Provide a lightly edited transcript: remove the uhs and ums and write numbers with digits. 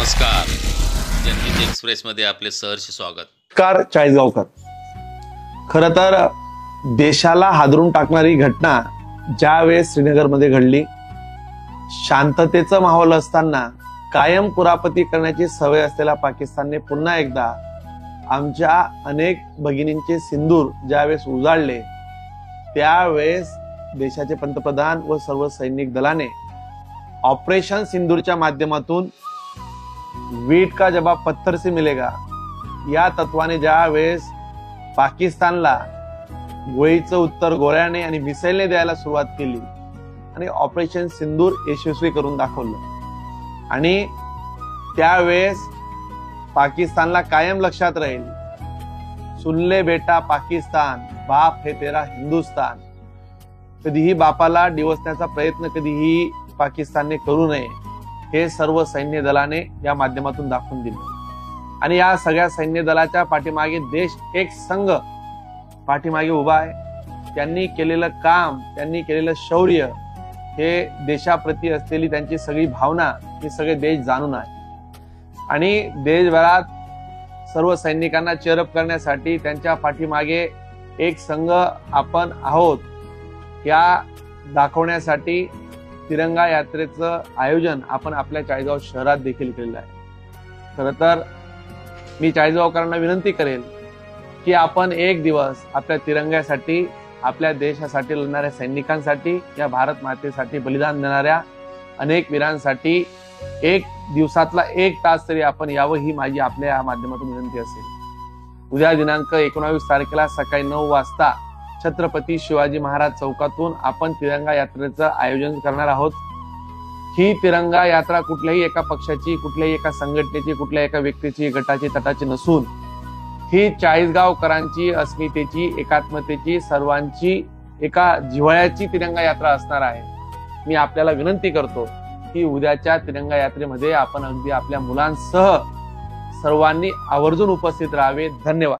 नमस्कार, जनहित एक्सप्रेस मध्ये आपले सहर्ष स्वागत। कार चाळीसगावकर, खरं तर देशाला हादरून टाकणारी घटना ज्यावेळेस श्रीनगरमध्ये घडली, शांततेचा माहोल असताना कायम कुरापती करण्याची सवय असलेल्या पाकिस्तानने पुन्हा एकदा आमच्या अनेक भगिनींचे सिंदूर ज्यावेळेस उजाळले, त्यावेळेस देशाचे पंतप्रधान व सर्व सैनिक दलाने ऑपरेशन सिंदूरच्या माध्यमातून वीट का जवाब पत्थर से मिलेगा या तत्वाने ज्यावेळेस पाकिस्तानला गोळीचं उत्तर गोळ्याने आणि मिसाईलने द्यायला सुरुवात केली आणि ऑपरेशन सिंदूर यशस्वी करून दाखवलं, आणि त्यावेळेस पाकिस्तानला कायम लक्षात राहील, सुन ले बेटा पाकिस्तान, बाप है तेरा हिंदुस्तान। कधीही बापाला डिवचण्याचा प्रयत्न कधीही पाकिस्तानने करू नये हे सर्व सैन्य दलाने या माध्यमातून दाखवून दिलं। आणि या सगळ्या सैन्य दलाच्या पाठीमागे देश एक संघ पाठीमागे उभा आहे। त्यांनी केलेलं काम, त्यांनी केलेलं शौर्य हे देशाप्रती असलेली त्यांची सगळी भावना हे सगळे देश जाणून आहे। आणि देशभरात सर्व सैनिकांना चेअरअप करण्यासाठी त्यांच्या पाठीमागे एक संघ आपण आहोत या दाखवण्यासाठी तिरंगा यात्रेचं आयोजन आपण आपल्या चाळीसगाव शहरात देखील केलेलं आहे। खरं तर मी चाळीसगावकरांना विनंती करेल की आपण एक दिवस आपल्या तिरंग्यासाठी, आपल्या देशासाठी लढणाऱ्या सैनिकांसाठी, या भारत मातेसाठी बलिदान देणाऱ्या अनेक वीरांसाठी एक दिवसातला 1 तास तरी आपण यावं, ही माझी आपल्या या माध्यमातून विनंती असेल। उद्या दिनांक 19 तारखेला सकाळी 9 वाजता छत्रपती शिवाजी महाराज चौकातून आपण तिरंगा यात्रेचं आयोजन करणार आहोत। ही तिरंगा यात्रा कुठल्याही एका पक्षाची, कुठल्याही एका संघटनेची, कुठल्याही एका व्यक्तीची, गटाची, तटाची नसून ही चाळीसगावकरांची अस्मितेची, एकात्मतेची, सर्वांची एका जिव्हाळ्याची तिरंगा यात्रा असणार आहे। मी आपल्याला विनंती करतो की उद्याच्या तिरंगा यात्रेमध्ये आपण अगदी आपल्या मुलांसह सर्वांनी आवर्जून उपस्थित राहावे। धन्यवाद।